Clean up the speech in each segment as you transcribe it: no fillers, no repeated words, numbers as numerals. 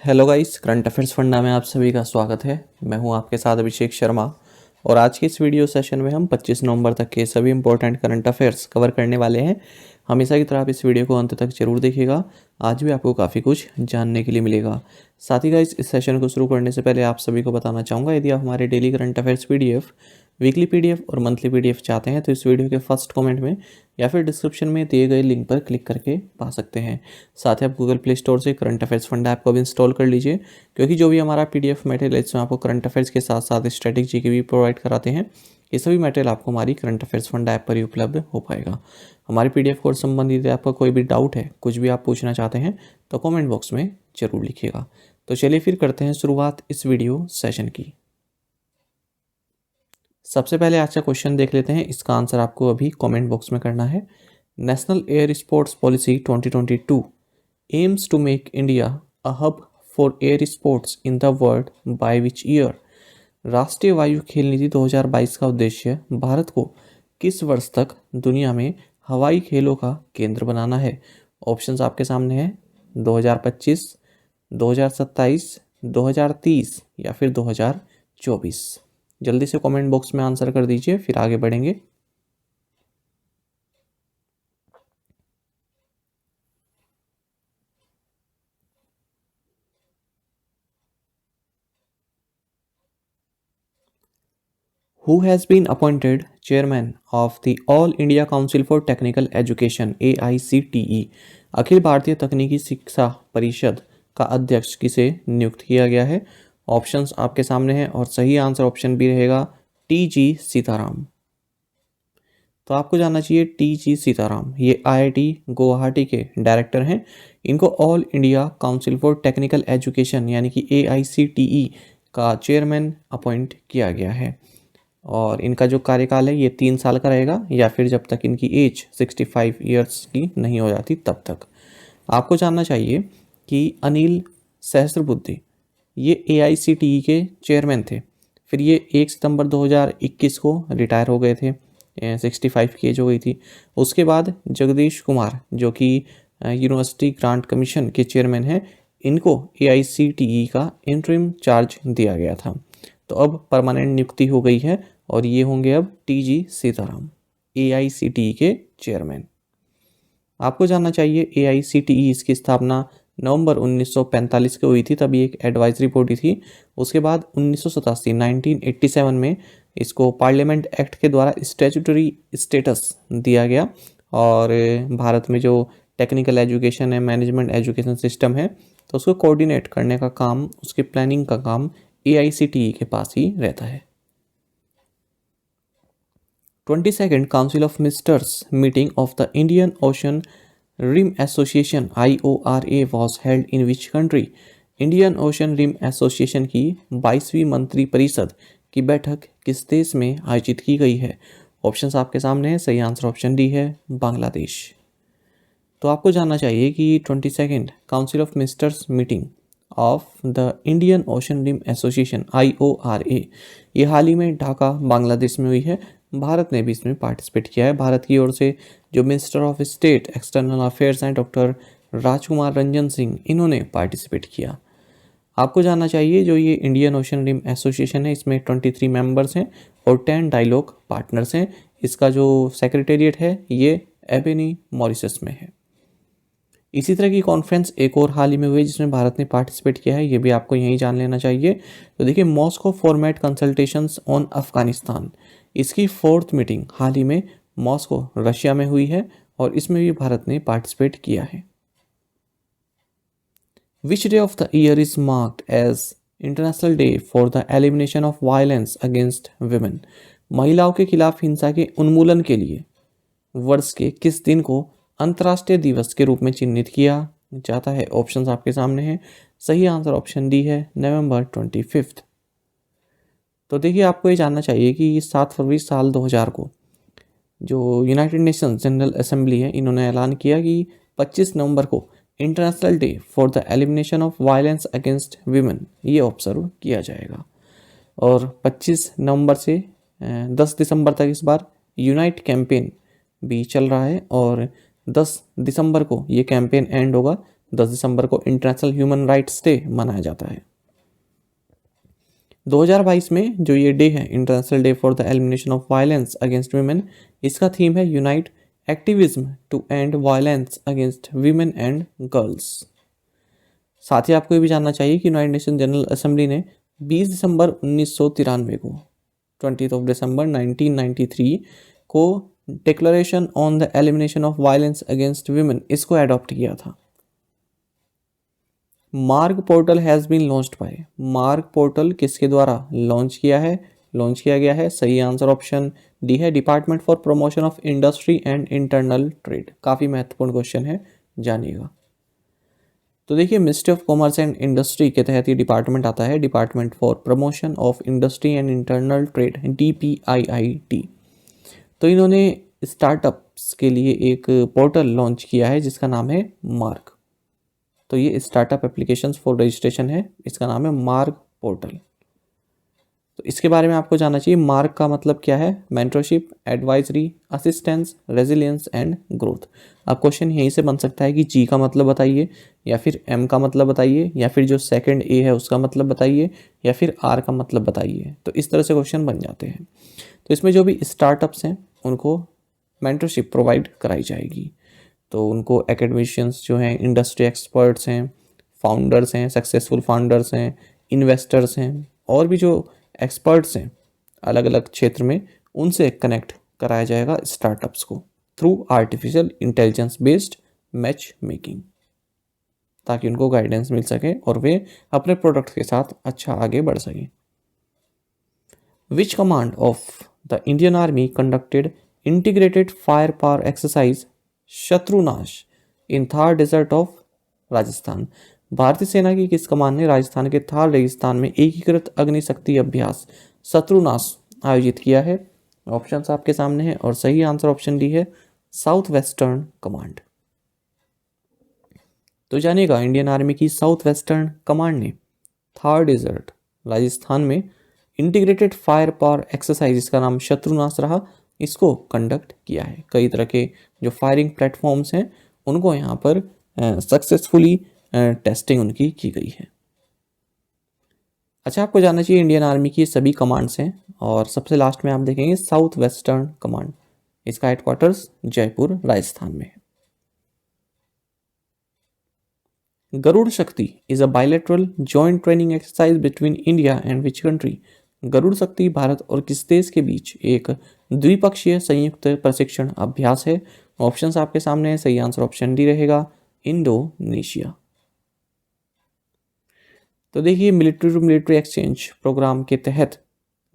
Hello guys, current affairs funda में आप सभी का स्वागत है। मैं हूं आपके साथ अभिषेक शर्मा और आज के इस वीडियो सेशन में हम 25 नवंबर तक के सभी इंपॉर्टेंट करंट अफेयर्स कवर करने वाले हैं। हमेशा की तरह आप इस वीडियो को अंत तक जरूर देखिएगा। आज भी आपको काफ़ी कुछ जानने के लिए मिलेगा। साथ ही गाइस, इस सेशन को शुरू करने से पहले आप सभी को बताना चाहूँगा, यदि आप हमारे daily current affairs PDF, weekly PDF और मंथली पीडीएफ चाहते हैं तो इस वीडियो के फर्स्ट कमेंट में या फिर डिस्क्रिप्शन में दिए गए लिंक पर क्लिक करके पा सकते हैं। साथ ही आप गूगल प्ले स्टोर से करंट अफेयर्स फंड ऐप को भी इंस्टॉल कर लीजिए, क्योंकि जो भी हमारा पीडीएफ मटेरियल है इसमें आपको करंट अफेयर्स के साथ साथ स्ट्रेटेजी की भी प्रोवाइड कराते हैं। ये सभी मटेरियल आपको हमारी करंट अफेयर्स फंड ऐप पर ही उपलब्ध हो पाएगा। हमारे पीडीएफ कोर्स संबंधित आपका कोई भी डाउट है, कुछ भी आप पूछना चाहते हैं तो कमेंट बॉक्स में जरूर लिखिएगा। तो चलिए फिर करते हैं शुरुआत इस वीडियो सेशन की। सबसे पहले आज का क्वेश्चन देख लेते हैं। इसका आंसर आपको अभी कमेंट बॉक्स में करना है। National air sports policy 2022 aims to make India a hub for air sports in the world by which year. राष्ट्रीय वायु खेल नीति 2022 का उद्देश्य भारत को किस वर्ष तक दुनिया में हवाई खेलों का केंद्र बनाना है? ऑप्शंस आपके सामने हैं, 2025, 2027, 2030 या फिर 2024। जल्दी से कमेंट बॉक्स में आंसर कर दीजिए, फिर आगे बढ़ेंगे। Who has been appointed chairman of the All India Council for Technical Education AICTE? Akhil Bharatiya तकनीकी शिक्षा परिषद का अध्यक्ष किसे नियुक्त किया गया है? ऑप्शंस आपके सामने हैं और सही आंसर ऑप्शन बी रहेगा टी.जी. सीताराम। तो आपको जानना चाहिए टी.जी. सीताराम ये आईआईटी गुवाहाटी के डायरेक्टर हैं। इनको all India council for technical education यानी कि AICTE का चेयरमैन अपॉइंट किया गया है और इनका जो कार्यकाल है ये 3 साल का रहेगा, या फिर जब तक इनकी एज 65 ईयर्स की नहीं हो जाती तब तक। आपको जानना चाहिए कि अनिल सहस्त्रबुद्धे ये AICTE के चेयरमैन थे। फिर ये 1 सितंबर 2021 को रिटायर हो गए थे, 65 की एज हो गई थी। उसके बाद जगदीश कुमार जो कि यूनिवर्सिटी ग्रांट कमीशन के चेयरमैन हैं, इनको AICTE का इंटरिम चार्ज दिया गया था। तो अब परमानेंट नियुक्ति हो गई है और ये होंगे अब टी.जी. सीताराम, AICTE के चेयरमैन। आपको जानना चाहिए AICTE इसकी स्थापना नवंबर 1945 को हुई थी, तभी एक एडवाइजरी बॉडी थी। उसके बाद 1987 में इसको पार्लियामेंट एक्ट के द्वारा स्टैट्यूटरी स्टेटस दिया गया और भारत में जो टेक्निकल एजुकेशन है, मैनेजमेंट एजुकेशन सिस्टम है, तो उसको कोऑर्डिनेट करने का काम, उसके प्लानिंग का काम AICTE के पास ही रहता है। 22nd council of ministers meeting of the Indian Ocean Rim Association IORA was held in which country? Indian Ocean Rim Association की 22वीं मंत्री परिषद की बैठक किस देश में आयोजित की गई है? ऑप्शंस आपके सामने हैं, सही आंसर ऑप्शन डी है बांग्लादेश। तो आपको जानना चाहिए कि 22nd council of ministers meeting of the Indian Ocean Rim Association IORA ये हाल ही में ढाका बांग्लादेश में हुई है। भारत ने भी इसमें पार्टिसिपेट किया है। भारत की ओर से जो minister of state external affairs हैं डॉक्टर राजकुमार रंजन सिंह, इन्होंने पार्टिसिपेट किया। आपको जानना चाहिए जो ये इंडियन ओशन रिम एसोसिएशन है इसमें 23 मेंबर्स हैं और 10 डायलॉग पार्टनर्स हैं। इसका जो सेक्रेटेरिएट है ये एबेनी मॉरिशस में है। इसी तरह की कॉन्फ्रेंस एक और हाल ही में हुई जिसमें भारत ने पार्टिसिपेट किया है, ये भी आपको यहीं जान लेना चाहिए। तो देखिए, Moscow format consultations on Afghanistan, इसकी 4th मीटिंग हाल ही में मॉस्को रशिया में हुई है और इसमें भी भारत ने पार्टिसिपेट किया है। Which day of the year is marked as international day for the elimination of violence against women? महिलाओं के खिलाफ हिंसा के उन्मूलन के लिए वर्ष के किस दिन को अंतर्राष्ट्रीय दिवस के रूप में चिन्हित किया जाता है? ऑप्शंस आपके सामने हैं, सही आंसर ऑप्शन डी है नवंबर 25। तो देखिए, आपको ये जानना चाहिए कि 7 फरवरी साल 2000 को जो यूनाइटेड नेशंस जनरल असेंबली है, इन्होंने ऐलान किया कि 25 नवंबर को international day for the elimination of violence against women ये ऑब्जर्व किया जाएगा। और 25 नवंबर से 10 दिसंबर तक इस बार यूनाइट कैंपेन भी चल रहा है और 10 दिसंबर को ये कैंपेन एंड होगा 10 दिसंबर को इंटरनेशनल ह्यूमन राइट्स डे मनाया जाता है। 2022 में जो ये डे है, international day for the elimination of violence against women, इसका थीम है unite activism to end violence against women and girls. साथ ही आपको ये भी जानना चाहिए कि यूनाइटेड नेशन जनरल असेंबली ने 20 दिसंबर 1993 को 20 ऑफ दिसंबर 1993 को declaration on the elimination of violence against women इसको अडॉप्ट किया था। Marg portal has been launched by, Marg portal किसके द्वारा लॉन्च किया गया है? सही आंसर ऑप्शन डी है, department for promotion of industry and internal trade. काफ़ी महत्वपूर्ण क्वेश्चन है, जानिएगा। तो देखिए, ministry of commerce and industry के तहत ये डिपार्टमेंट आता है, department for promotion of industry and internal trade, DPIIT। तो इन्होंने स्टार्टअप्स के लिए एक पोर्टल लॉन्च किया है जिसका नाम है मार्ग। तो ये स्टार्टअप एप्लीकेशंस फॉर रजिस्ट्रेशन है, इसका नाम है मार्ग पोर्टल। तो इसके बारे में आपको जानना चाहिए, मार्ग का मतलब क्या है? Mentorship, advisory, assistance, resilience and growth. अब क्वेश्चन यहीं से बन सकता है कि जी का मतलब बताइए, या फिर एम का मतलब बताइए, या फिर जो सेकंड ए है उसका मतलब बताइए, या फिर आर का मतलब बताइए। तो इस तरह से क्वेश्चन बन जाते हैं। तो इसमें जो भी स्टार्टअप्स हैं उनको मेंटरशिप प्रोवाइड कराई जाएगी। तो उनको एकेडमिशियंस जो हैं, इंडस्ट्री एक्सपर्ट्स हैं, फाउंडर्स हैं, सक्सेसफुल फाउंडर्स हैं, इन्वेस्टर्स हैं, और भी जो एक्सपर्ट्स हैं अलग अलग क्षेत्र में, उनसे कनेक्ट कराया जाएगा स्टार्टअप्स को through artificial intelligence based match making, ताकि उनको गाइडेंस मिल सके और वे अपने प्रोडक्ट के साथ अच्छा आगे बढ़ सकें। Which command of the Indian Army conducted integrated fire power exercise Shatrunash in Thar desert of Rajasthan? भारतीय सेना की किस कमान ने राजस्थान के थार रेगिस्तान में एकीकृत अग्निशक्ति अभ्यास शत्रुनाश आयोजित किया है? ऑप्शंस आपके सामने हैं और सही आंसर ऑप्शन डी है, साउथ वेस्टर्न कमांड। तो जानिएगा, इंडियन आर्मी की साउथ वेस्टर्न कमांड ने थार डेजर्ट राजस्थान में इंटीग्रेटेड फायर पावर एक्सरसाइज, इसका नाम शत्रुनाश रहा, इसको कंडक्ट किया है। कई तरह के जो फायरिंग प्लेटफॉर्म्स हैं उनको यहाँ पर सक्सेसफुली टेस्टिंग उनकी की गई है। अच्छा, आपको जानना चाहिए इंडियन आर्मी की सभी कमांड्स हैं, और सबसे लास्ट में आप देखेंगे साउथ वेस्टर्न कमांड, इसका हेडक्वार्टर्स जयपुर राजस्थान में है। Garuda Shakti is a bilateral joint training exercise between India and which country? Garuda Shakti Bharat और किस देश के बीच एक द्विपक्षीय संयुक्त प्रशिक्षण अभ्यास है? ऑप्शंस आपके सामने है, सही आंसर ऑप्शन डी रहेगा, इंडोनेशिया। तो देखिए, military to military exchange programme के तहत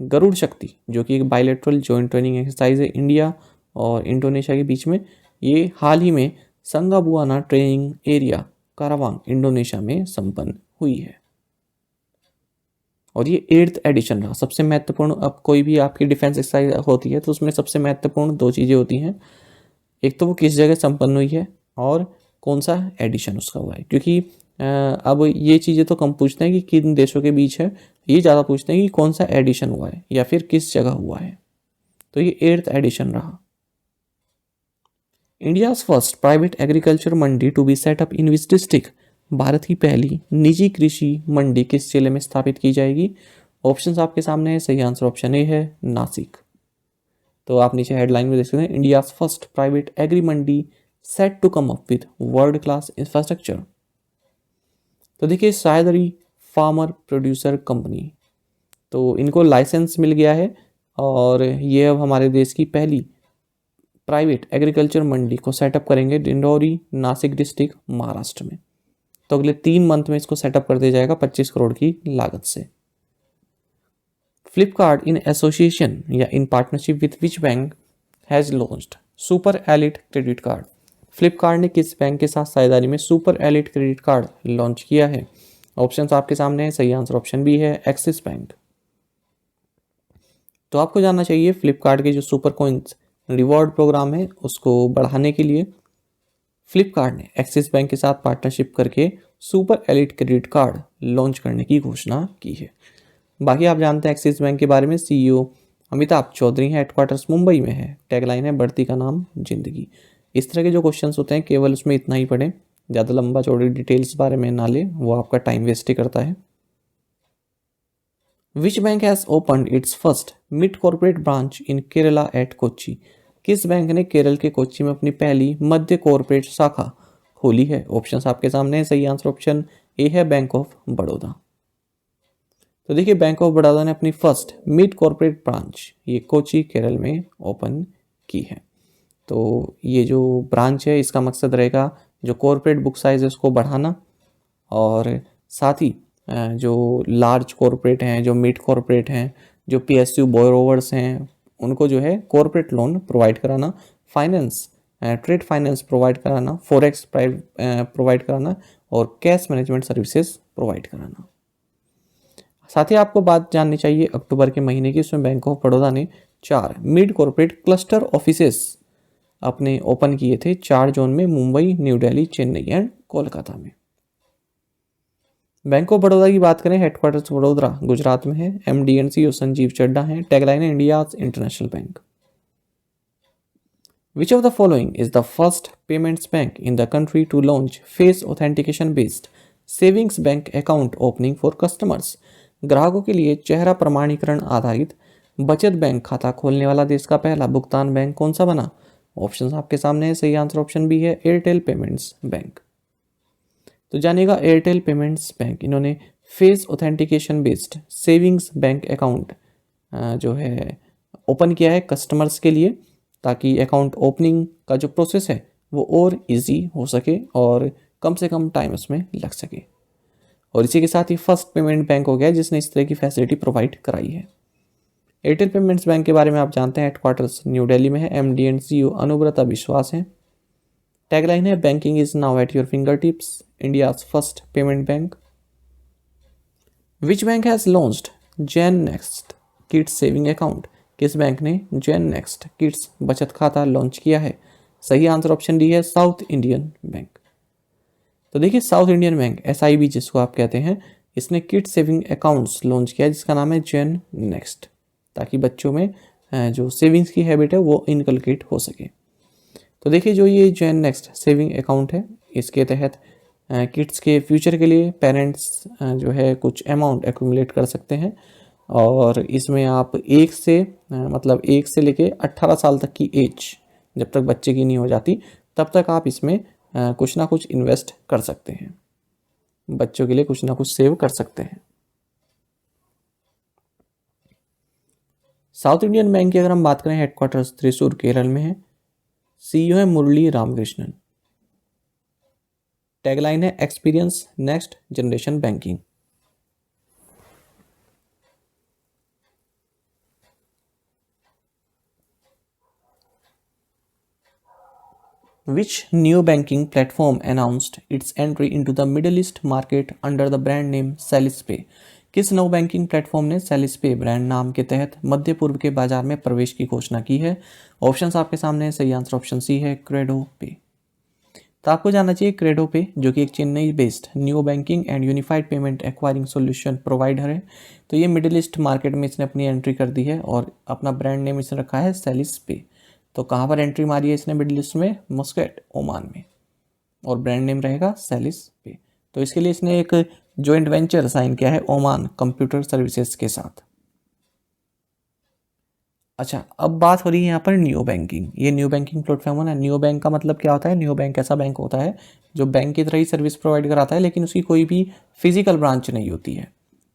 गरुड़ शक्ति, जो कि एक बायलैटरल जॉइंट ट्रेनिंग एक्सरसाइज है इंडिया और इंडोनेशिया के बीच में, ये हाल ही में Sangga Buana training area Karawang Indonesia में संपन्न हुई है, और ये 8th एडिशन रहा। सबसे महत्वपूर्ण, अब कोई भी आपकी डिफेंस एक्सरसाइज होती है तो उसमें सबसे महत्वपूर्ण 2 चीज़ें होती हैं, एक तो वो किस जगह संपन्न हुई है और कौन सा एडिशन उसका हुआ है। क्योंकि अब ये चीज़ें तो कम पूछते हैं कि किन देशों के बीच है, ये ज़्यादा पूछते हैं कि कौन सा एडिशन हुआ है या फिर किस जगह हुआ है। तो ये 8th एडिशन रहा। India's first private agriculture mandi to be set up in which district? Bharat की पहली निजी कृषि मंडी किस जिले में स्थापित की जाएगी? ऑप्शंस आपके सामने है, सही आंसर ऑप्शन ए है, नासिक। तो आप नीचे हेडलाइन में देख सकते हैं, India's first private agri mandi set to come up with world class infrastructure. तो देखिए, सायदरी फार्मर प्रोड्यूसर कंपनी, तो इनको लाइसेंस मिल गया है और ये अब हमारे देश की पहली प्राइवेट एग्रीकल्चर मंडी को सेटअप करेंगे डिंडोरी, नासिक डिस्ट्रिक्ट, महाराष्ट्र में। तो अगले 3 मंथ में इसको सेटअप कर दिया जाएगा 25 करोड़ की लागत से। फ्लिपकार्ट इन एसोसिएशन या in partnership with which bank has launched super elite credit card? Flipkart ने किस बैंक के साथ साझेदारी में super elite credit card launch किया है? ऑप्शंस आपके सामने है, सही आंसर ऑप्शन बी है, एक्सिस बैंक। तो आपको जानना चाहिए, फ्लिपकार्ट के जो सुपर कॉइंस रिवॉर्ड प्रोग्राम है उसको बढ़ाने के लिए फ्लिपकार्ट ने एक्सिस बैंक के साथ पार्टनरशिप करके super elite credit card launch करने की घोषणा की है। बाकी आप जानते हैं एक्सिस बैंक के बारे में, CEO अमिताभ चौधरी हैं, हेडक्वार्टर्स मुंबई में है, टैगलाइन है बढ़ती का नाम जिंदगी। इस तरह के जो क्वेश्चंस होते हैं केवल उसमें इतना ही पढ़ें, ज़्यादा लंबा चौड़ी डिटेल्स बारे में ना ले, वो आपका टाइम वेस्ट ही करता है। Which bank has opened its first mid corporate branch in Kerala at Kochi? किस बैंक ने केरल के कोच्चि में अपनी पहली मध्य कॉर्पोरेट शाखा खोली है? ऑप्शंस आपके सामने है। सही आंसर ऑप्शन ए है बैंक ऑफ बड़ौदा। तो देखिए बैंक ऑफ बड़ौदा ने अपनी फर्स्ट मिड कॉर्पोरेट ब्रांच ये कोच्चि केरल में ओपन की है। तो ये जो ब्रांच है इसका मकसद रहेगा जो कॉर्पोरेट बुक साइज है उसको बढ़ाना, और साथ ही जो लार्ज कॉर्पोरेट हैं, जो मिड कॉर्पोरेट हैं, जो पीएसयू बोरोवर्स हैं, उनको जो है कॉर्पोरेट लोन प्रोवाइड कराना, फाइनेंस ट्रेड फाइनेंस प्रोवाइड कराना, फॉरेक्स प्रोवाइड कराना और कैश मैनेजमेंट सर्विसेज प्रोवाइड कराना। साथ ही आपको बात जाननी चाहिए अक्टूबर के महीने की, इसमें बैंक ऑफ बड़ौदा ने 4 मिड कॉर्पोरेट क्लस्टर ऑफिसेस अपने ओपन किए थे 4 जोन में, मुंबई, न्यू दिल्ली, चेन्नई एंड कोलकाता में। बैंक ऑफ बड़ौदा की बात करें, हेडक्वार्टर्स वडोदरा गुजरात में है, एमडी एंड सीईओ संजीव चड्डा हैं, टैगलाइन है India international bank. Which of the following is the first payments bank in the country to launch face authentication based savings bank account opening for customers? ग्राहकों के लिए चेहरा प्रमाणीकरण आधारित बचत बैंक खाता खोलने वाला देश का पहला भुगतान बैंक कौन सा बना? ऑप्शंस आपके सामने है। सही आंसर ऑप्शन बी है एयरटेल पेमेंट्स बैंक। तो जानिएगा एयरटेल पेमेंट्स बैंक, इन्होंने face authentication based savings bank account जो है ओपन किया है कस्टमर्स के लिए, ताकि अकाउंट ओपनिंग का जो प्रोसेस है वो और इजी हो सके और कम से कम टाइम उसमें लग सके। और इसी के साथ ही फर्स्ट पेमेंट बैंक हो गया जिसने इस तरह की फैसिलिटी प्रोवाइड कराई है। एयरटेल पेमेंट्स बैंक के बारे में आप जानते हैं, हेडक्वार्टर्स न्यू दिल्ली में है, एमडी एंड सीईओ अनुव्रता विश्वास है। टैगलाइन है banking is now at your finger tips, India's first payment bank. Which bank has launched Jain next kids saving account? किस बैंक ने जैन नेक्स्ट किड्स बचत खाता लॉन्च किया है? सही आंसर ऑप्शन डी है साउथ इंडियन बैंक। तो देखिए साउथ इंडियन बैंक एसआईबी जिसको आप कहते हैं, इसने किड्स सेविंग अकाउंट्स लॉन्च किया जिसका नाम है जैन नेक्स्ट, ताकि बच्चों में जो सेविंग्स की हैबिट है वो इनकलकेट हो सके। तो देखिए जो ये जैन नेक्स्ट सेविंग अकाउंट है, इसके तहत किड्स के फ्यूचर के लिए पेरेंट्स जो है कुछ अमाउंट एक्यूमुलेट कर सकते हैं, और इसमें आप एक से लेके 18 साल तक की एज जब तक बच्चे की नहीं हो जाती तब तक आप इसमें कुछ ना कुछ इन्वेस्ट कर सकते हैं, बच्चों के लिए कुछ ना कुछ सेव कर सकते हैं। साउथ इंडियन बैंक की अगर हम बात करें, हेडक्वार्टर्स त्रिशूर केरल में है, सीईओ है मुरली रामकृष्णन। टैगलाइन है experience next generation banking. Which new banking platform announced its entry into the Middle East market under the brand name SalisPay? किस नव बैंकिंग प्लेटफॉर्म ने SalisPay ब्रांड नाम के तहत मध्य पूर्व के बाजार में प्रवेश की घोषणा की है? ऑप्शंस आपके सामने है। सही आंसर ऑप्शन सी है क्रेडो पे। तो आपको जानना चाहिए क्रेडो पे जो कि एक Chennai based new banking and unified payment acquiring solution provider है। तो ये मिडिल ईस्ट मार्केट में इसने अपनी एंट्री कर दी है और अपना ब्रांड नेम इसने रखा है SalisPay। तो कहाँ पर एंट्री मारी है इसने? मिडिल ईस्ट में, मस्कट ओमान में, और ब्रांड नेम रहेगा SalisPay। तो इसके लिए इसने एक जॉइंट वेंचर साइन किया है ओमान कंप्यूटर सर्विसेज के साथ। अच्छा, अब बात हो रही है यहाँ पर न्यू बैंकिंग। ये न्यू बैंकिंग प्लेटफॉर्म है। न्यू बैंक का मतलब क्या होता है? न्यू बैंक ऐसा बैंक होता है जो बैंक की तरह ही सर्विस प्रोवाइड कराता है, लेकिन उसकी कोई भी फिजिकल ब्रांच नहीं होती है,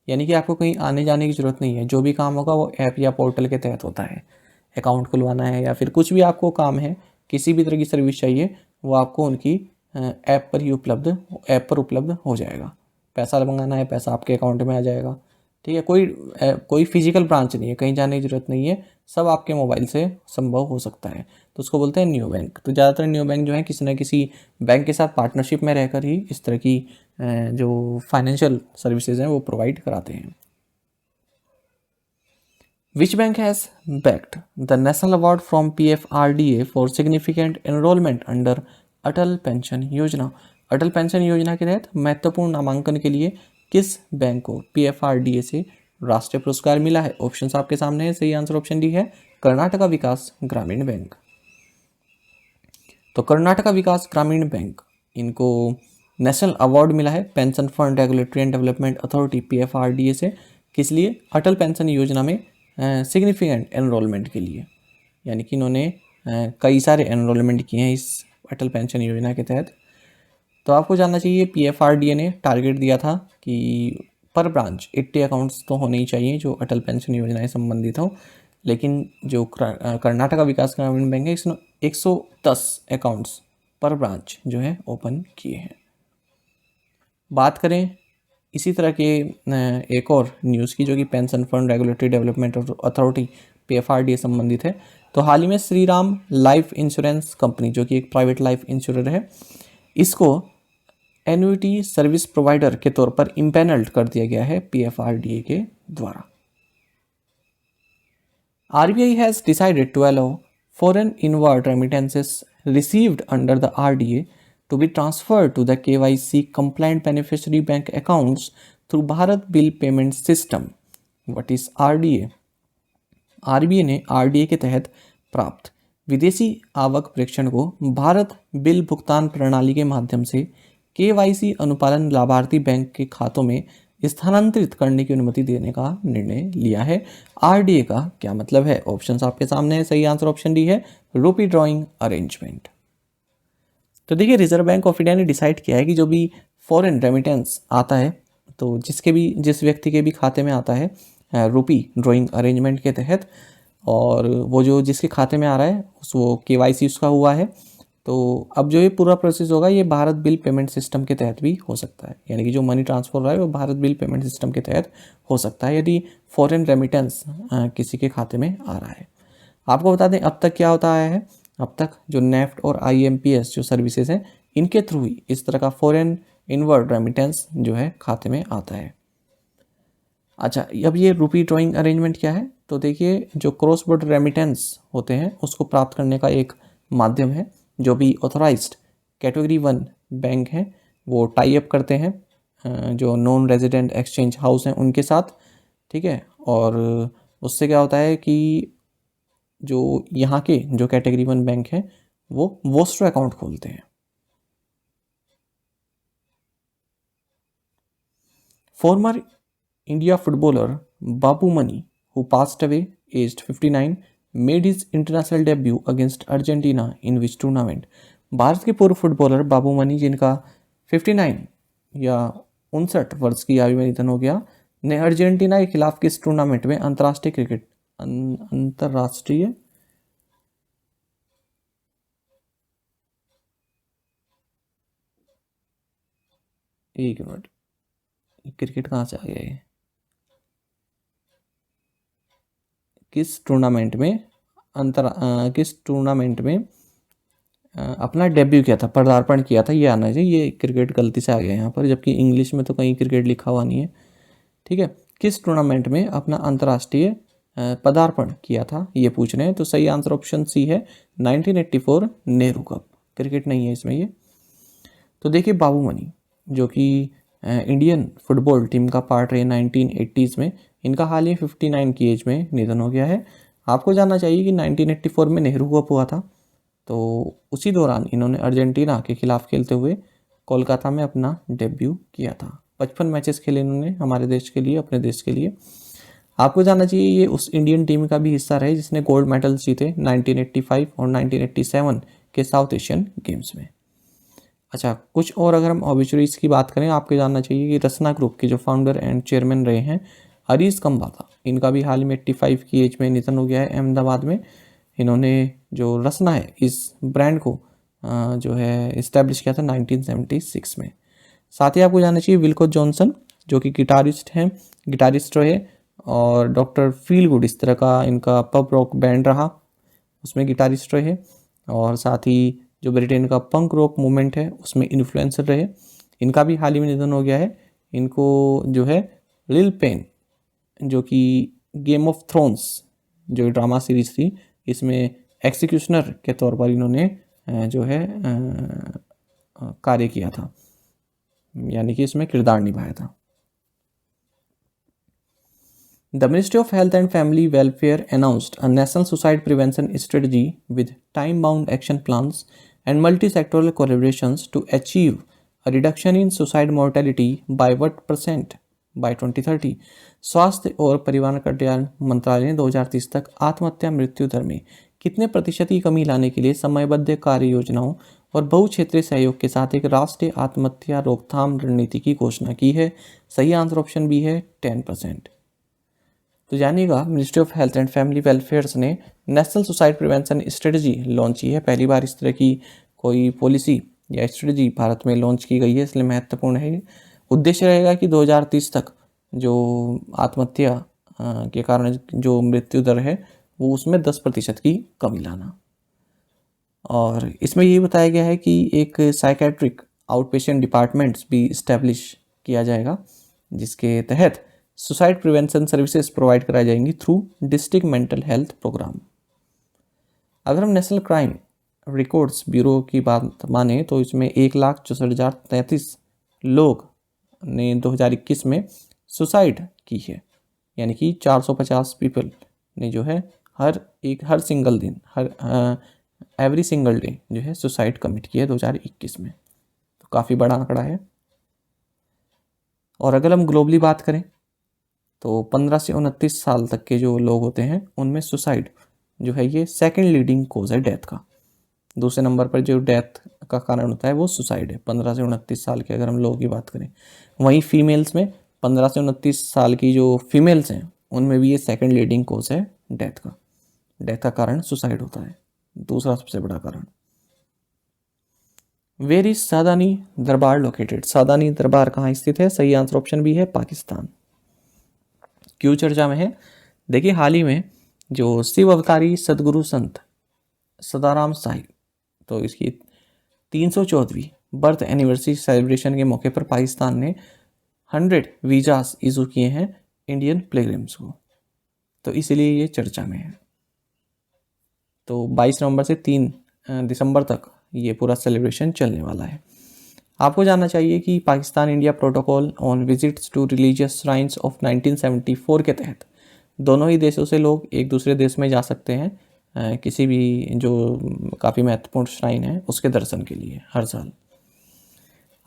यानी कि आपको कहीं आने जाने की जरूरत नहीं है। जो भी काम होगा वो ऐप या पोर्टल के तहत होता है। अकाउंट खुलवाना है या फिर कुछ भी आपको काम है, किसी भी तरह की सर्विस चाहिए, वो आपको उनकी ऐप पर उपलब्ध हो जाएगा। पैसा मंगाना है, पैसा आपके अकाउंट में आ जाएगा। ठीक है, कोई फिजिकल ब्रांच नहीं है, कहीं जाने की जरूरत नहीं है, सब आपके मोबाइल से संभव हो सकता है। तो उसको बोलते हैं न्यू बैंक। तो ज़्यादातर न्यू बैंक जो है किसी न किसी बैंक के साथ पार्टनरशिप में रहकर ही इस तरह की जो फाइनेंशियल सर्विसेज हैं वो प्रोवाइड कराते हैं। Which bank has backed the national award from PFRDA for significant enrollment under Atal pension योजना? अटल पेंशन योजना के तहत महत्वपूर्ण नामांकन के लिए किस बैंक को PFRDA से राष्ट्रीय पुरस्कार मिला है? ऑप्शंस आपके सामने है। सही आंसर ऑप्शन डी है कर्नाटका विकास ग्रामीण बैंक। तो कर्नाटका विकास ग्रामीण बैंक इनको नेशनल अवार्ड मिला है pension fund regulatory and development authority PFRDA से। किस लिए? अटल पेंशन योजना में सिग्निफिकेंट एनरोलमेंट के लिए। यानी कि इन्होंने कई सारे एनरोलमेंट किए हैं इस अटल पेंशन योजना के तहत। तो आपको जानना चाहिए PFRDA ने टारगेट दिया था कि पर ब्रांच 80 अकाउंट्स तो होने ही चाहिए जो अटल पेंशन योजना से संबंधित हो, लेकिन जो कर्नाटका विकास ग्रामीण बैंक है इसने 110 अकाउंट्स पर ब्रांच जो है ओपन किए हैं। बात करें इसी तरह के एक और न्यूज़ की जो कि pension fund regulatory development authority PFRDA संबंधित है। तो हाल ही में श्रीराम लाइफ इंश्योरेंस कंपनी जो कि एक प्राइवेट लाइफ इंश्योरर है, इसको एन्युटी सर्विस प्रोवाइडर के तौर पर इम्पैनल्ड कर दिया गया है PFRDA के द्वारा। RBI has decided to allow foreign inward remittances received under the RDA to be transferred to the KYC compliant beneficiary bank accounts through Bharat Bill Payment System. What is RDA? RBI ने RDA के तहत प्राप्त विदेशी आवक प्रेषण को Bharat bill भुगतान प्रणाली के माध्यम से KYC अनुपालन लाभार्थी बैंक के खातों में स्थानांतरित करने की अनुमति देने का निर्णय लिया है। RDA का क्या मतलब है? ऑप्शंस आपके सामने है। सही आंसर ऑप्शन डी है, रुपी ड्रॉइंग अरेंजमेंट। तो देखिए रिजर्व बैंक ऑफ इंडिया ने डिसाइड किया है कि जो भी फॉरेन रेमिटेंस आता है, तो जिस व्यक्ति के भी खाते में आता है रुपी ड्रॉइंग अरेंजमेंट के तहत, और वो जो जिसके खाते में आ रहा है वो KYC उसका हुआ है, तो अब जो ये पूरा प्रोसेस होगा ये भारत बिल पेमेंट सिस्टम के तहत भी हो सकता है। यानी कि जो मनी ट्रांसफर हो रहा है वो भारत बिल पेमेंट सिस्टम के तहत हो सकता है यदि फॉरेन रेमिटेंस किसी के खाते में आ रहा है। आपको बता दें अब तक क्या होता आया है, अब तक जो नेफ्ट और IMPS जो सर्विसेज हैं इनके थ्रू ही इस तरह का फॉरेन इनवर्ड रेमिटेंस जो है खाते में आता है। अच्छा, अब ये रुपी ड्रॉइंग अरेंजमेंट क्या है? तो देखिए जो क्रॉस बॉर्डर रेमिटेंस होते हैं उसको प्राप्त करने का एक माध्यम है। जो भी ऑथराइज्ड कैटेगरी 1 बैंक हैं वो टाई अप करते हैं जो नॉन रेजिडेंट एक्सचेंज हाउस हैं उनके साथ, ठीक है। और उससे क्या होता है कि जो यहाँ के जो कैटेगरी 1 बैंक हैं वो वोस्ट्रो अकाउंट खोलते हैं। Farmer India footballer Babu Mani, who passed away aged 59, made his international debut against Argentina in which tournament? Bharat के पूर्व फुटबॉलर बाबू मनी जिनका 59 या 59 वर्ष की आयु में निधन हो गया, ने अर्जेंटीना के खिलाफ किस टूर्नामेंट में अंतर्राष्ट्रीय एक मिनट, क्रिकेट कहाँ से आ गया ये? किस टूर्नामेंट में अपना डेब्यू किया था, पदार्पण किया था, ये आना चाहिए। ये क्रिकेट गलती से आ गया यहाँ पर, जबकि इंग्लिश में तो कहीं क्रिकेट लिखा हुआ नहीं है, ठीक है। किस टूर्नामेंट में अपना अंतर्राष्ट्रीय पदार्पण किया था ये पूछ रहे हैं। तो सही आंसर ऑप्शन सी है 1984 नेहरू कप। क्रिकेट नहीं है इसमें ये। तो देखिए बाबू मनी जो कि इंडियन फुटबॉल टीम का पार्ट रहे 1980s में, इनका हाल ही 59 की एज में निधन हो गया है। आपको जानना चाहिए कि 1984 में नेहरू कप हुआ था, तो उसी दौरान इन्होंने अर्जेंटीना के खिलाफ खेलते हुए कोलकाता में अपना डेब्यू किया था। 55 मैचेस खेले इन्होंने हमारे देश के लिए, अपने देश के लिए। आपको जानना चाहिए ये उस इंडियन टीम का भी हिस्सा रहे जिसने गोल्ड मेडल जीते 1985 और 1987 के साउथ एशियन गेम्स में। अच्छा, कुछ और अगर हम ऑबिचुरीज की बात करें, आपको जानना चाहिए कि रसना ग्रुप के जो फाउंडर एंड चेयरमैन रहे हैं हरीश कंबाता, इनका भी हाल ही में 85 की एज में निधन हो गया है अहमदाबाद में। इन्होंने जो रसना है इस ब्रांड को जो है इस्टेब्लिश किया था 1976 में। साथ ही आपको जानना चाहिए विल्को जॉनसन जो कि गिटारिस्ट रहे, और डॉक्टर फील गुड इस तरह का इनका पब रॉक बैंड रहा, उसमें गिटारिस्ट रहे। और साथ ही जो ब्रिटेन का पंक रॉक मूवमेंट है उसमें इन्फ्लुएंसर रहे। इनका भी हाल ही में निधन हो गया है। इनको जो है लिल पेन जो कि गेम ऑफ थ्रोन्स जो ड्रामा सीरीज थी इसमें एक्सिक्यूशनर के तौर पर इन्होंने जो है कार्य किया था, यानी कि इसमें किरदार निभाया था। The Ministry of Health and Family Welfare announced a national suicide prevention strategy with time-bound action plans and multi-sectoral collaborations to achieve a reduction in suicide mortality by what percent by 2030। स्वास्थ्य और परिवार कल्याण मंत्रालय ने 2030 तक आत्महत्या मृत्यु दर में कितने प्रतिशत की कमी लाने के लिए समयबद्ध कार्य योजनाओं और बहुक्षेत्रीय सहयोग के साथ एक राष्ट्रीय आत्महत्या रोकथाम रणनीति की घोषणा की है। सही आंसर ऑप्शन बी है 10%। तो जानिएगा, ministry of health and family welfare ने national suicide prevention strategy launch की है। पहली बार इस तरह की कोई पॉलिसी या स्ट्रेटजी भारत में लॉन्च की गई है, इसलिए महत्वपूर्ण है। उद्देश्य रहेगा कि 2030 तक जो आत्महत्या के कारण जो मृत्यु दर है वो उसमें 10% की कमी लाना। और इसमें ये बताया गया है कि एक साइकेट्रिक आउटपेशेंट डिपार्टमेंट्स भी इस्टेब्लिश किया जाएगा, जिसके तहत सुसाइड प्रिवेंशन सर्विसेज प्रोवाइड कराई जाएंगी through district mental health programme. अगर हम नेशनल क्राइम रिकॉर्ड्स ब्यूरो की बात माने तो इसमें 1,64,033 लोग ने 2021 में सुसाइड की है, यानी कि 450 पीपल ने जो है हर सिंगल दिन एवरी सिंगल डे जो है सुसाइड कमिट किया है 2021 में। तो काफ़ी बड़ा आंकड़ा है। और अगर हम ग्लोबली बात करें तो 15 से 29 साल तक के जो लोग होते हैं उनमें सुसाइड जो है ये सेकंड लीडिंग कोज है डेथ का। दूसरे नंबर पर जो डेथ का कारण होता है वो सुसाइड है 15 से 29 साल के अगर हम लोगों की बात करें। वहीं फीमेल्स में 15 से 29 साल की जो फीमेल्स हैं उनमें भी ये सेकंड लीडिंग कोज है डेथ का कारण सुसाइड होता है, दूसरा सबसे बड़ा कारण। वेयर इज सादानी दरबार लोकेटेड? सादानी दरबार कहाँ स्थित है? सही आंसर ऑप्शन बी है पाकिस्तान। क्यों चर्चा में है? देखिए, हाल ही में जो शिव अवतारी सदगुरु संत सदाराम साहिब, तो इसकी 314वीं बर्थ एनिवर्सरी सेलिब्रेशन के मौके पर पाकिस्तान ने 100 वीजास इशू किए हैं इंडियन पिलग्रिम्स को, तो इसलिए ये चर्चा में है। तो 22 नवंबर से 3 दिसंबर तक ये पूरा सेलिब्रेशन चलने वाला है। आपको जानना चाहिए कि Pakistan India protocol on visits to religious shrines of 1974 के तहत दोनों ही देशों से लोग एक दूसरे देश में जा सकते हैं किसी भी जो काफ़ी महत्वपूर्ण श्राइन है उसके दर्शन के लिए हर साल।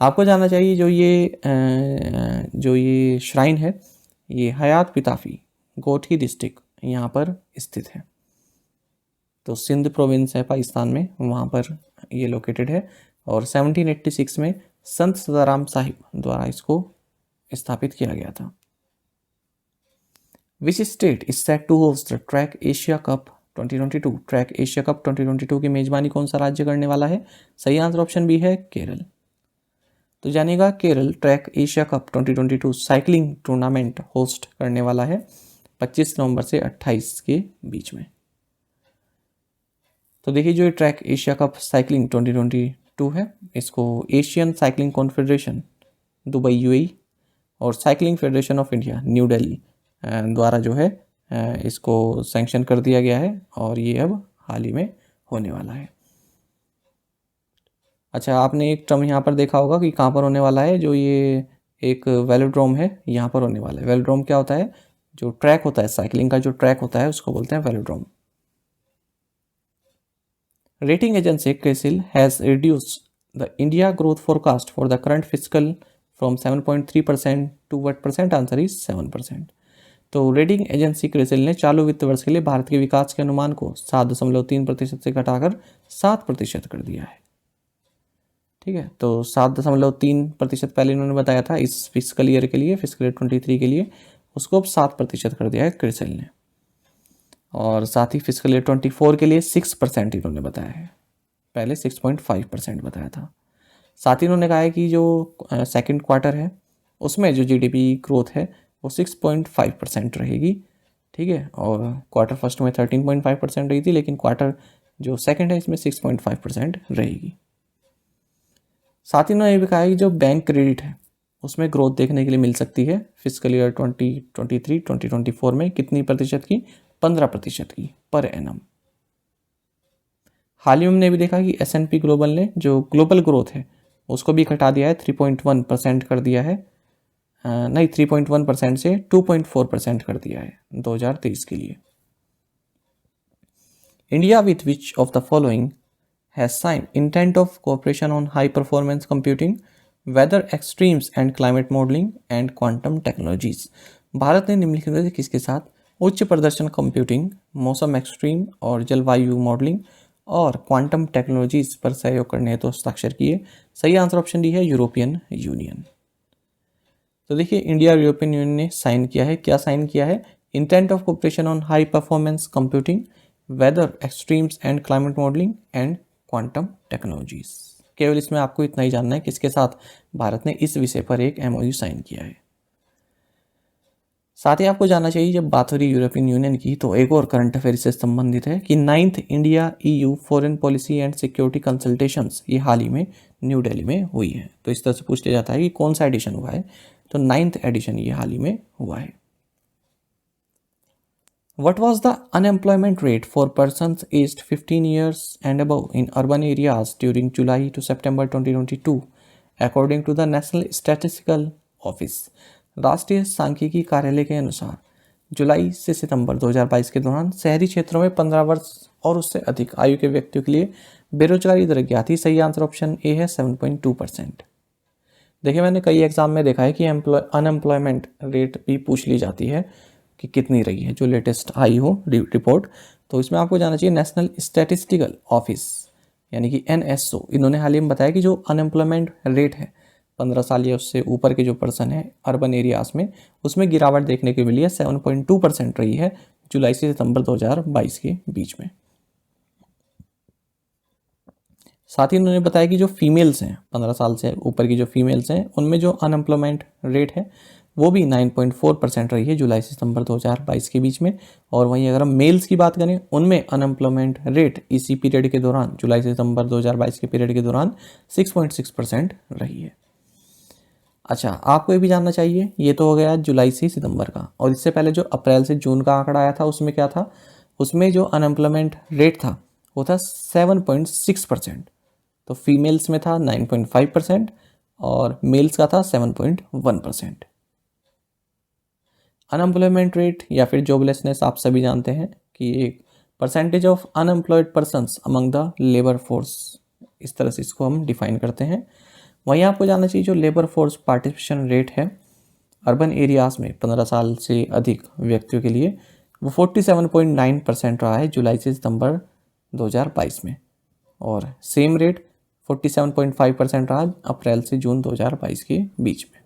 आपको जानना चाहिए जो ये श्राइन है ये हयात पिताफी गोठी डिस्ट्रिक्ट यहाँ पर स्थित है। तो सिंध प्रोविंस है पाकिस्तान में, वहाँ पर ये लोकेटेड है। और 1786 में संत सदाराम साहिब द्वारा इसको स्थापित किया गया था। Which state is set to host the track Asia cup 2022? Track Asia cup 2022 की मेजबानी कौन सा राज्य करने वाला है? सही आंसर ऑप्शन बी है केरल। तो जानिएगा, Kerala track Asia cup 2022 cycling tournament host करने वाला है 25 नवंबर से 28 के बीच में। तो देखिए, जो ट्रैक एशिया कप साइकिलिंग 2022 है इसको Asian cycling confederation Dubai UAE और cycling federation of India New Delhi द्वारा जो है इसको सैंक्शन कर दिया गया है और ये अब हाल ही में होने वाला है। अच्छा, आपने एक टर्म यहाँ पर देखा होगा कि कहाँ पर होने वाला है, जो ये एक वेलोड्रोम है यहाँ पर होने वाला है। वेलोड्रोम क्या होता है? जो ट्रैक होता है साइकिलिंग का, जो ट्रैक होता है उसको बोलते हैं velodrome. Rating agency CRISIL has reduced the India growth forecast for the current fiscal from 7.3% to what percent? Answer is 7%। तो रेटिंग एजेंसी क्रिसिल ने चालू वित्त वर्ष के लिए भारत के विकास के अनुमान को 7.3% से घटाकर 7% कर दिया है। ठीक है, तो 7.3% पहले इन्होंने बताया था इस फिजिकल ईयर के लिए, फिजिकल ईयर 23 के लिए, उसको अब 7% कर दिया है क्रिसिल ने। और साथ ही फिजिकल ईयर 24 के लिए 6% इन्होंने बताया है, पहले 6.5% बताया था। साथ ही इन्होंने कहा है कि जो सेकंड क्वार्टर है उसमें जो जीडीपी ग्रोथ है वो 6.5% रहेगी। ठीक है, और क्वार्टर फर्स्ट में 13.5% रही थी, लेकिन क्वार्टर जो सेकंड है इसमें 6.5% रहेगी। साथ ही इन्होंने ये भी कहा है कि जो बैंक क्रेडिट है उसमें ग्रोथ देखने के लिए मिल सकती है फिजिकल ईयर 2023-2024 में कितनी प्रतिशत की? 15% की पर एनम। हाल ही में हमने भी देखा कि S&P ग्लोबल ने जो ग्लोबल ग्रोथ है उसको भी घटा दिया है, 3.1% कर दिया है, नहीं 3.1% से 2.4% कर दिया है 2023 के लिए। India with which of the following has signed intent of cooperation on high performance computing, weather extremes and climate modeling and quantum technologies। Bharat ने निम्नलिखित में से किसके साथ उच्च प्रदर्शन कंप्यूटिंग, मौसम एक्सट्रीम और जलवायु मॉडलिंग और क्वांटम टेक्नोलॉजीज पर सहयोग करने हेतु हस्ताक्षर किए? सही आंसर ऑप्शन डी है यूरोपियन यूनियन। तो देखिए इंडिया और यूरोपियन यूनियन ने साइन किया है। क्या साइन किया है? Intent of cooperation on high performance computing, weather extremes and climate modelling and quantum technologies. केवल इसमें आपको इतना ही जानना है किसके साथ भारत ने इस विषय पर एक एमओयू साइन किया है। साथ ही आपको जानना चाहिए जब बात हो रही यूरोपियन यूनियन की तो एक और करंट अफेयर से संबंधित है कि 9th India EU foreign policy and security consultations ये हाल ही में न्यू दिल्ली में हुई है। तो इस तरह से पूछ लिया जाता है कि कौन सा एडिशन हुआ है, तो 9th एडिशन ये हाल ही में हुआ है। What was the unemployment rate for persons aged 15 years and above in urban areas during July to September 2022 according to the National Statistical Office? राष्ट्रीय सांख्यिकी कार्यालय के अनुसार जुलाई से सितंबर 2022 के दौरान शहरी क्षेत्रों में 15 वर्ष और उससे अधिक आयु के व्यक्तियों के लिए बेरोजगारी दर क्या थी? सही आंसर ऑप्शन ए है 7.2%। देखिए मैंने कई एग्जाम में देखा है कि अनएम्प्लॉयमेंट रेट भी पूछ ली जाती है कि कितनी रही है, जो लेटेस्ट आई हो रिपोर्ट। तो इसमें आपको जाना चाहिए नेशनल स्टैटिस्टिकल ऑफिस यानी कि NSO, इन्होंने हाल ही में बताया कि जो अनएम्प्लॉयमेंट रेट है 15 साल या उससे ऊपर के जो पर्सन है अर्बन एरियाज में, उसमें गिरावट देखने को मिली है। 7.2% रही है जुलाई से सितंबर 2022 के बीच में। साथ ही उन्होंने बताया कि जो फीमेल्स हैं 15 साल से ऊपर की जो फीमेल्स हैं उनमें जो अनएम्प्लॉयमेंट रेट है वो भी 9.4% रही है जुलाई से सितंबर 2022 के बीच में। और वहीं अगर हम मेल्स की बात करें उनमें अनएम्प्लॉयमेंट रेट इसी पीरियड के दौरान जुलाई से सितंबर 2022 के पीरियड के दौरान 6.6% रही है। अच्छा, आपको ये भी जानना चाहिए, ये तो हो गया जुलाई से सितंबर का, और इससे पहले जो अप्रैल से जून का आंकड़ा आया था उसमें क्या था? उसमें जो अनएम्प्लॉयमेंट रेट था वो था 7.6%। तो फीमेल्स में था 9.5% और मेल्स का था 7.1%। अनएम्प्लॉयमेंट रेट या फिर जॉबलेसनेस आप सभी जानते हैं कि एक percentage of unemployed persons among the labour force, इस तरह से इसको हम डिफाइन करते हैं। वहीं आपको जानना चाहिए जो लेबर फोर्स पार्टिसिपेशन रेट है अर्बन एरियाज में 15 साल से अधिक व्यक्तियों के लिए वो 47.9% रहा है जुलाई से सितंबर 2022 में, और सेम रेट 47.5% रहा अप्रैल से जून 2022 के बीच में।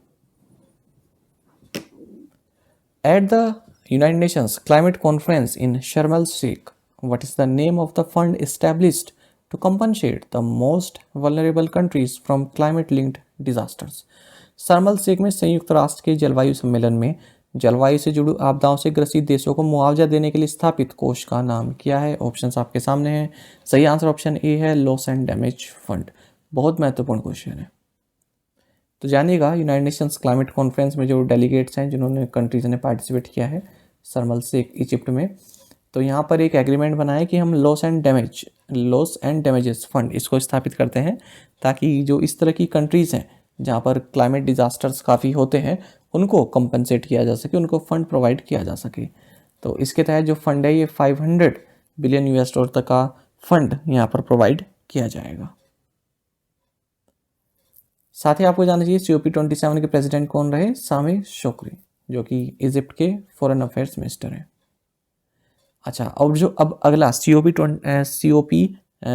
At the United Nations Climate Conference in Sharm el-Sheikh, what is the name of the fund established to compensate the most vulnerable countries from climate-linked disasters? शर्म एल शेख में संयुक्त राष्ट्र के जलवायु सम्मेलन में जलवायु से जुड़ी आपदाओं से ग्रसित देशों को मुआवजा देने के लिए स्थापित कोष का नाम क्या है? ऑप्शंस आपके सामने हैं। सही आंसर ऑप्शन ए है लॉस एंड डैमेज फंड। बहुत महत्वपूर्ण क्वेश्चन है। तो जानिएगा यूनाइटेड नेशंस क्लाइमेट कॉन्फ्रेंस में जो डेलीगेट्स हैं जिन्होंने कंट्रीज ने पार्टिसिपेट किया है शर्म एल शेख इजिप्ट में, तो यहाँ पर एक एग्रीमेंट बना है कि हम लॉस एंड डैमेजेस फंड इसको स्थापित करते हैं ताकि जो इस तरह की कंट्रीज़ हैं जहाँ पर क्लाइमेट डिजास्टर्स काफ़ी होते हैं उनको कंपनसेट किया जा सके, उनको फंड प्रोवाइड किया जा सके। तो इसके तहत जो फंड है ये 500 बिलियन US डॉलर तक का फंड यहाँ पर प्रोवाइड किया जाएगा। साथ ही आपको जानना चाहिए COP27 के प्रेसिडेंट कौन रहे? सामे शोक्री, जो कि इजिप्ट के फॉरेन अफेयर्स मिनिस्टर हैं। अच्छा, और जो अब अगला COP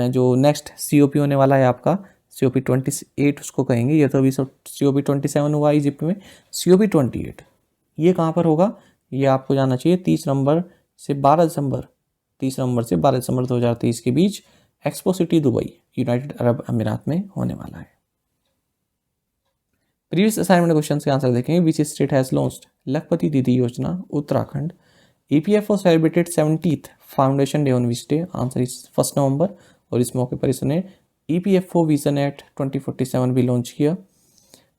जो नेक्स्ट COP होने वाला है आपका COP28 उसको कहेंगे। ये तो अभी COP27 हुआ इजिप्ट में। COP28 ये कहाँ पर होगा? ये आपको जानना चाहिए 30 नवंबर से 12 दिसंबर 2023 के बीच expo city Dubai United Arab Emirates में होने वाला है। प्रीवियस असाइनमेंट क्वेश्चन के आंसर देखेंगे। Which state has launched Lakhpati Didi Yojana? Uttarakhand. EPFO celebrated 70th foundation day on which day? Answer is 1 November. और इस मौके पर इसने EPFO विजन एट 2047 भी लॉन्च किया।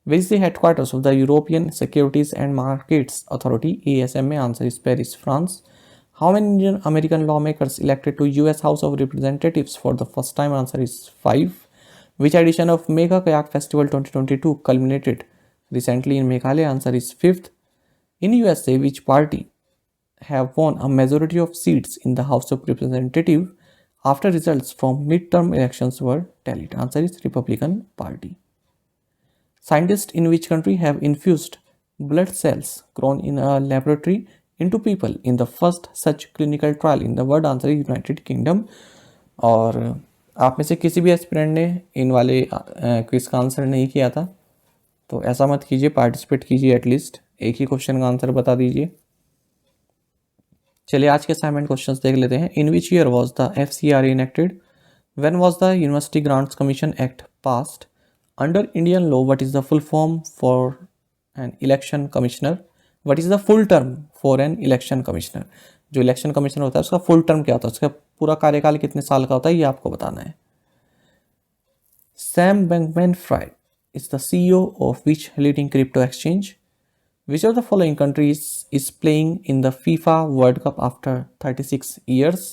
Which is the headquarters of the European securities and markets authority ASMA? Answer is Paris, France. How many Indian American lawmakers elected to US house of representatives for the first time? Answer is 5. Which edition of Mega Kayak Festival 2022 culminated recently in Meghalaya? Answer is 5th. In USA, which party have won a majority of seats in the House of Representatives? after results from midterm elections were tallied? Answer is Republican Party. Scientists in which country have infused blood cells grown in a laboratory into people in the first such clinical trial in the world? Answer is United Kingdom. और आप में से किसी भी aspirant ने इन वाले quiz का answer नहीं किया था तो ऐसा मत कीजिए, पार्टिसिपेट कीजिए, एटलीस्ट एक ही क्वेश्चन का आंसर बता दीजिए। चलिए आज के असाइनमेंट क्वेश्चंस देख लेते हैं। In which year was the FCRA enacted? When was the university grants commission act passed? Under Indian law what is the full form for an election commissioner? What is the full term for an election commissioner? जो election commissioner होता है उसका full term क्या होता है, उसका पूरा कार्यकाल कितने साल का होता है, ये आपको बताना है। Sam Bankman-fried is the CEO of which leading crypto exchange? Which of the following countries is playing in the FIFA World Cup after 36 years?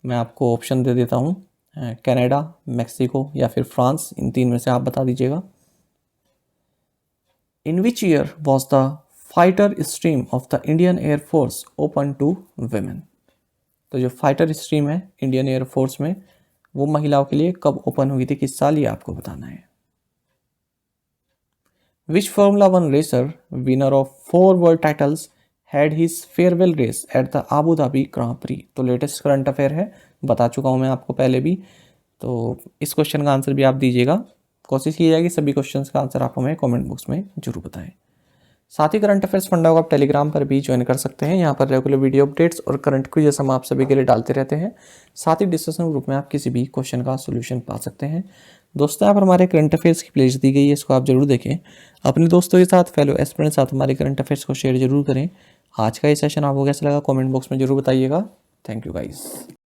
मैं आपको ऑप्शन दे देता हूँ, कनाडा, मैक्सिको या फिर फ्रांस, इन तीन में से आप बता दीजिएगा। In which year was the fighter stream of the Indian Air Force open to women? तो जो फाइटर स्ट्रीम है इंडियन एयर फोर्स में वो महिलाओं के लिए कब ओपन हुई थी, किस साल, ये आपको बताना है। Which Formula One racer, winner of 4 world titles, had his farewell race at the Abu Dhabi Grand Prix? तो लेटेस्ट करंट अफेयर है, बता चुका हूँ मैं आपको पहले भी। तो इस क्वेश्चन का आंसर भी आप दीजिएगा। कोशिश की जाएगी सभी क्वेश्चंस का आंसर आप हमें कमेंट बॉक्स में जरूर बताएं। साथ ही करंट अफेयर्स फंडा को आप टेलीग्राम पर भी ज्वाइन कर सकते हैं। यहाँ पर रेगुलर वीडियो अपडेट्स और करंट क्विज़ हम आप सभी के लिए डालते रहते हैं। साथ ही डिस्कशन ग्रुप में आप किसी भी क्वेश्चन का सोल्यूशन पा सकते हैं। दोस्तों यहाँ पर हमारे करंट अफेयर्स की प्लेलिस्ट दी गई है, इसको आप जरूर देखें। अपने दोस्तों के साथ, फेलो एस्पिरेंट के साथ हमारे करंट अफेयर्स को शेयर जरूर करें। आज का ये सेशन आपको कैसा लगा कमेंट बॉक्स में जरूर बताइएगा। Thank you guys.